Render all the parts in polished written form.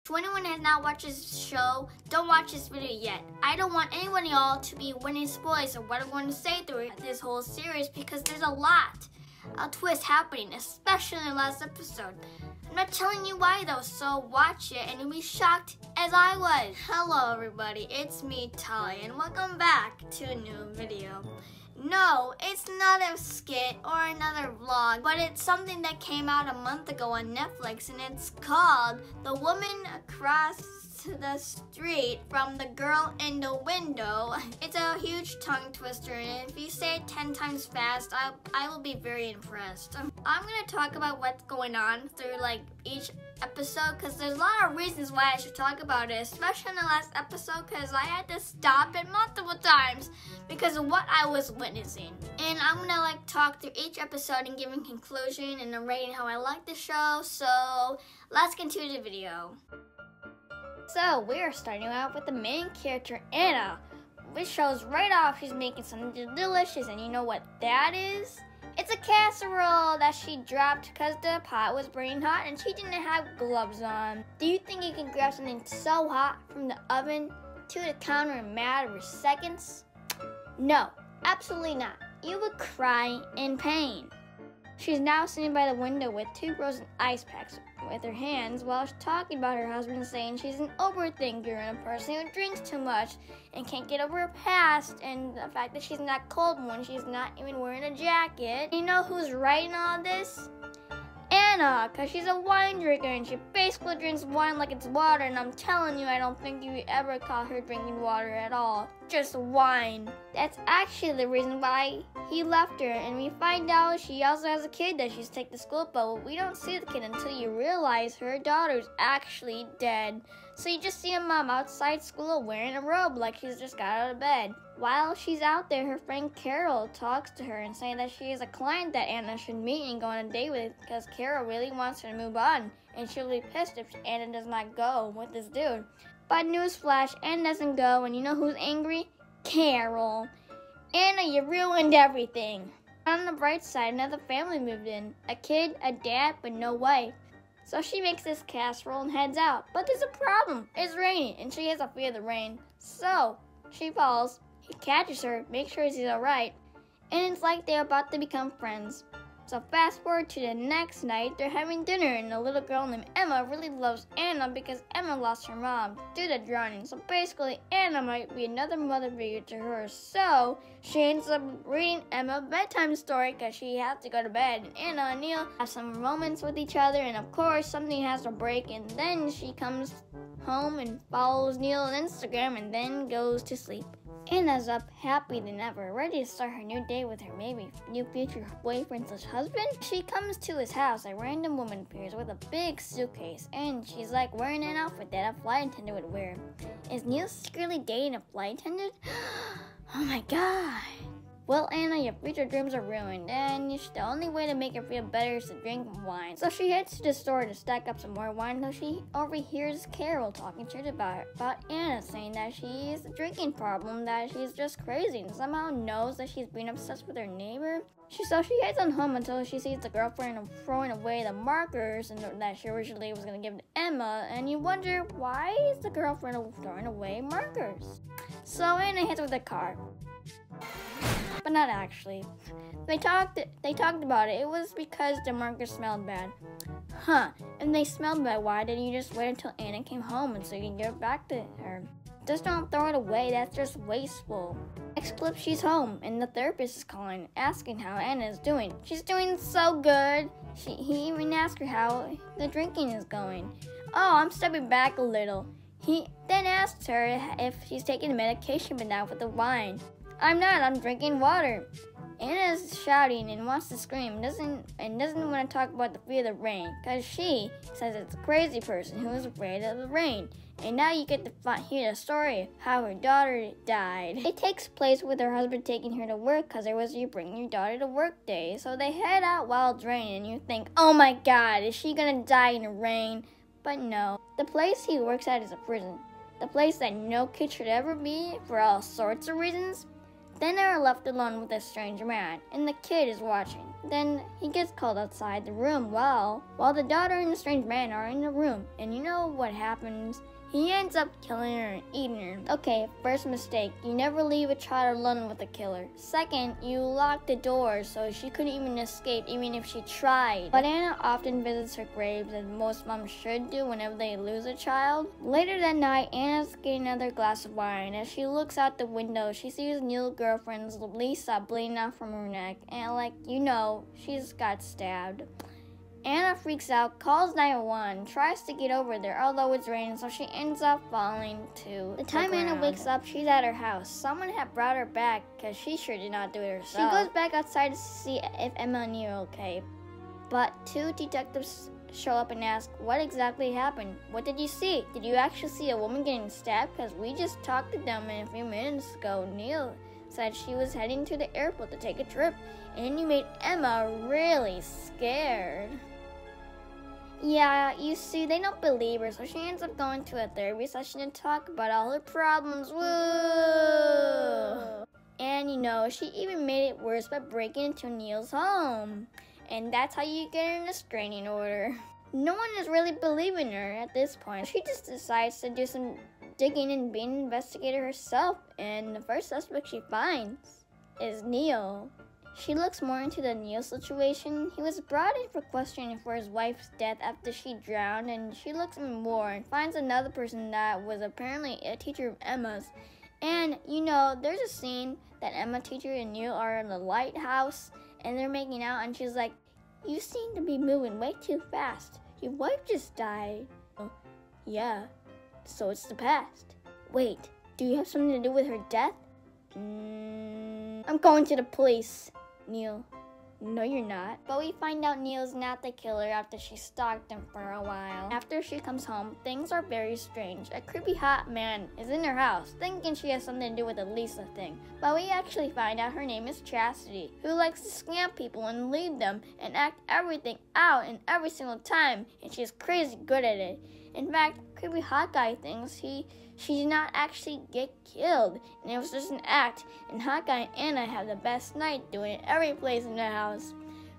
To anyone that has not watched this show, don't watch this video yet. I don't want anyone of y'all to be winning spoilers of what I'm going to say through this whole series because there's a lot of twists happening, especially in the last episode. I'm not telling you why though, so watch it and you'll be shocked as I was. Hello everybody, it's me Talia and welcome back to a new video. No, it's not a skit or another vlog, but it's something that came out a month ago on Netflix, and it's called The Woman Across the Street from the Girl in the Window. It's a huge tongue twister, and if you say it 10 times fast, I will be very impressed. I'm going to talk about what's going on through each episode because there's a lot of reasons why I should talk about it, especially in the last episode because I had to stop it multiple times because of what I was witnessing. And I'm going to talk through each episode and give a conclusion and rating how I like the show. So let's get into the video. So we're starting out with the main character, Anna, which shows right off she's making something delicious, and you know what that is? It's a casserole that she dropped because the pot was burning hot and she didn't have gloves on. Do you think you can grab something so hot from the oven to the counter in a matter of seconds? No, absolutely not. You would cry in pain. She's now sitting by the window with 2 frozen ice packs with her hands while she's talking about her husband, saying she's an overthinker and a person who drinks too much and can't get over her past and the fact that she's not cold when she's not even wearing a jacket. You know who's writing all this? Anna, because she's a wine drinker and she basically drinks wine like it's water, and I'm telling you, I don't think you ever caught her drinking water at all. Just wine. That's actually the reason why he left her, and we find out she also has a kid that she's taken to school, but we don't see the kid until you realize her daughter's actually dead. So you just see a mom outside school wearing a robe like she's just got out of bed. While she's out there, her friend Carol talks to her and saying that she is a client that Anna should meet and go on a date with because Carol really wants her to move on, and she'll be pissed if Anna does not go with this dude. But newsflash, Anna doesn't go, and you know who's angry? Carol. Anna, you ruined everything. On the bright side, another family moved in. A kid, a dad, but no wife. So she makes this casserole and heads out. But there's a problem. It's raining, and she has a fear of the rain. So she falls. He catches her, makes sure she's alright, and it's like they're about to become friends. So fast forward to the next night, they're having dinner, and a little girl named Emma really loves Anna because Emma lost her mom due to drowning. So basically, Anna might be another mother figure to her. So she ends up reading Emma a bedtime story because she has to go to bed. And Anna and Neil have some moments with each other, and of course, something has to break, and then she comes home and follows Neil on Instagram and then goes to sleep. Anna's up happy than ever, ready to start her new day with her maybe new future boyfriend/husband. She comes to his house. A random woman appears with a big suitcase, and she's wearing an outfit that a flight attendant would wear. Is Neil secretly dating a flight attendant? Oh my god. Well, Anna, your future dreams are ruined, and the only way to make her feel better is to drink wine. So she heads to the store to stack up some more wine until she overhears Carol talking shit about Anna, saying that she has a drinking problem, that she's just crazy, and somehow knows that she's being obsessed with her neighbor. So she heads on home until she sees the girlfriend throwing away the markers that she originally was going to give to Emma, and you wonder, why is the girlfriend throwing away markers? So Anna heads with the car. But not actually. They talked about it. It was because the markers smelled bad. Huh. If they smelled bad, why didn't you just wait until Anna came home and so you can give it back to her? Just don't throw it away. That's just wasteful. Next clip, she's home, and the therapist is calling, asking how Anna is doing. She's doing so good. He even asked her how the drinking is going. Oh, I'm stepping back a little. He then asks her if she's taking the medication, but not with the wine. I'm not, I'm drinking water. Anna's shouting and wants to scream, doesn't want to talk about the fear of the rain, because she says it's a crazy person who is afraid of the rain. And now you get to hear the story of how her daughter died. It takes place with her husband taking her to work because there was you bring your daughter to work day. So they head out while it's raining, and you think, oh my god, is she gonna die in the rain? But no. The place he works at is a prison. The place that no kid should ever be for all sorts of reasons. Then they are left alone with a strange man, and the kid is watching. Then he gets called outside the room while the daughter and the strange man are in the room. And you know what happens? He ends up killing her and eating her. Okay, first mistake. You never leave a child alone with a killer. Second, you lock the door so she couldn't even escape even if she tried. But Anna often visits her graves as most moms should do whenever they lose a child. Later that night, Anna's getting another glass of wine. As she looks out the window, she sees Neil's girlfriend's Lisa bleeding out from her neck. And she's got stabbed. Anna freaks out, calls 911, tries to get over there, although it's raining, so she ends up falling to the time Anna wakes up, she's at her house. Someone had brought her back, because she sure did not do it herself. She goes back outside to see if Emma and Neil are okay. But two detectives show up and ask, what exactly happened? What did you see? Did you actually see a woman getting stabbed? Because we just talked to them a few minutes ago. Neil said she was heading to the airport to take a trip, and you made Emma really scared. Yeah, you see, they don't believe her, so she ends up going to a therapy session to talk about all her problems. Woo! And she even made it worse by breaking into Neil's home. And that's how you get an restraining order. No one is really believing her at this point. She just decides to do some digging and being an investigator herself. And the first suspect she finds is Neil. She looks more into the Neil situation. He was brought in for questioning for his wife's death after she drowned, and she looks even more and finds another person that was apparently a teacher of Emma's. And, there's a scene that Emma teacher and Neil are in the lighthouse, and they're making out, and she's like, you seem to be moving way too fast. Your wife just died. Yeah, so it's the past. Wait, do you have something to do with her death? I'm going to the police. Neil, no you're not. But we find out Neil's not the killer after she stalked him for a while. After she comes home, things are very strange. A creepy hot man is in her house, thinking she has something to do with the Lisa thing. But we actually find out her name is Chastity, who likes to scam people and lead them and act everything out and every single time, and she's crazy good at it. In fact, creepy hot guy thinks she did not actually get killed, and it was just an act, and Hot Guy and Anna have the best night doing it every place in the house.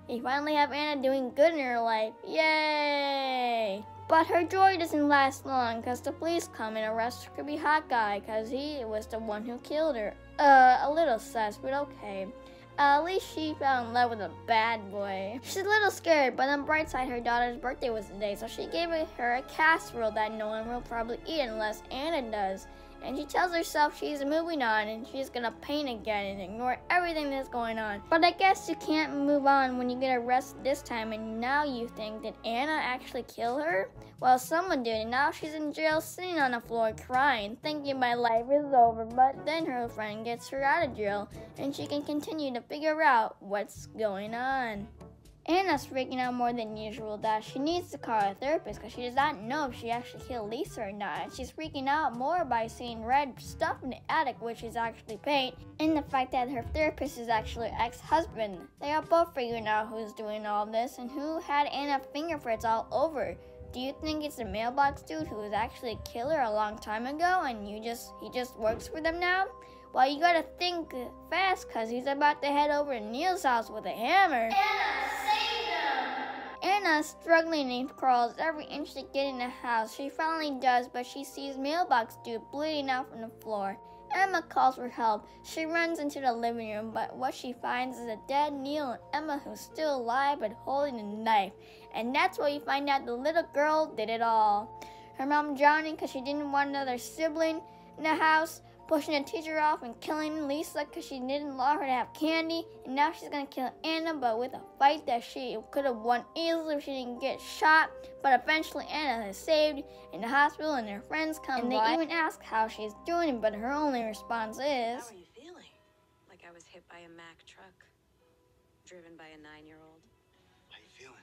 We finally have Anna doing good in her life. Yay! But her joy doesn't last long, because the police come and arrest creepy Hot Guy, because he was the one who killed her. A little sus, but okay. At least she fell in love with a bad boy. She's a little scared, but on the bright side, her daughter's birthday was today, so she gave her a casserole that no one will probably eat unless Anna does. And she tells herself she's moving on and she's gonna paint again and ignore everything that's going on. But I guess you can't move on when you get arrested this time, and now you think, did Anna actually kill her? Well, someone did, and now she's in jail sitting on the floor crying, thinking my life is over. But then her friend gets her out of jail and she can continue to figure out what's going on. Anna's freaking out more than usual that she needs to call a therapist because she does not know if she actually killed Lisa or not. And she's freaking out more by seeing red stuff in the attic, which is actually paint, and the fact that her therapist is actually her ex-husband. They are both figuring out who's doing all this and who had Anna's fingerprints all over. Do you think it's the mailbox dude who was actually a killer a long time ago and he just works for them now? Well, you gotta think fast because he's about to head over to Neil's house with a hammer. Anna, save him! Anna's struggling and crawls every inch to get in the house. She finally does, but she sees mailbox dude bleeding out from the floor. Emma calls for help. She runs into the living room, but what she finds is a dead Neil and Emma who's still alive but holding a knife. And that's where you find out the little girl did it all. Her mom drowning because she didn't want another sibling in the house, pushing the teacher off and killing Lisa because she didn't allow her to have candy, and now she's gonna kill Anna, but with a fight that she could have won easily if she didn't get shot. But eventually Anna is saved in the hospital and her friends come and they even ask how she's doing, but her only response is, how are you feeling? Like I was hit by a Mack truck, driven by a 9-year-old. How you feeling?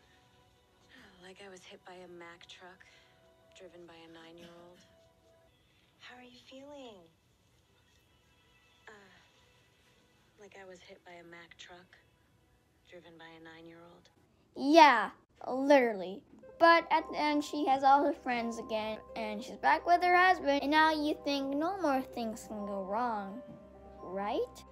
Like I was hit by a Mack truck, driven by a 9-year-old. How are you feeling? Like I was hit by a Mack truck, driven by a 9-year-old. Yeah, literally. But at the end, she has all her friends again, and she's back with her husband, and now you think no more things can go wrong, right?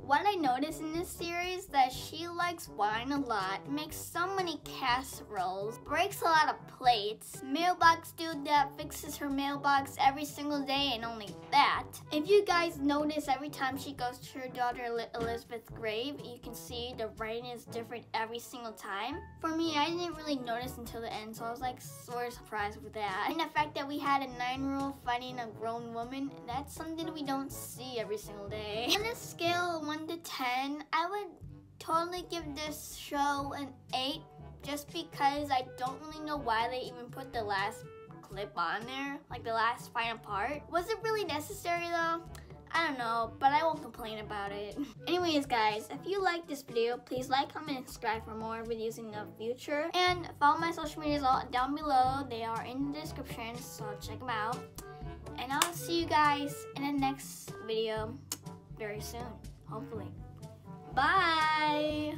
What I noticed in this series that she likes wine a lot, makes so many casseroles, breaks a lot of plates, mailbox dude that fixes her mailbox every single day and only that. If you guys notice, every time she goes to her daughter Elizabeth's grave, you can see the writing is different every single time. For me, I didn't really notice until the end, so I was like sort of surprised with that. And the fact that we had a 9-year-old fighting a grown woman, that's something we don't see every single day. On a scale of 1 to 10, I would totally give this show an 8 just because I don't really know why they even put the last clip on there, like the last final part. Was it really necessary though? I don't know, but I won't complain about it. Anyways guys, if you like this video, please like, comment, and subscribe for more videos in the future. And follow my social medias all down below. They are in the description, so check them out. And I'll see you guys in the next video very soon, hopefully. Bye!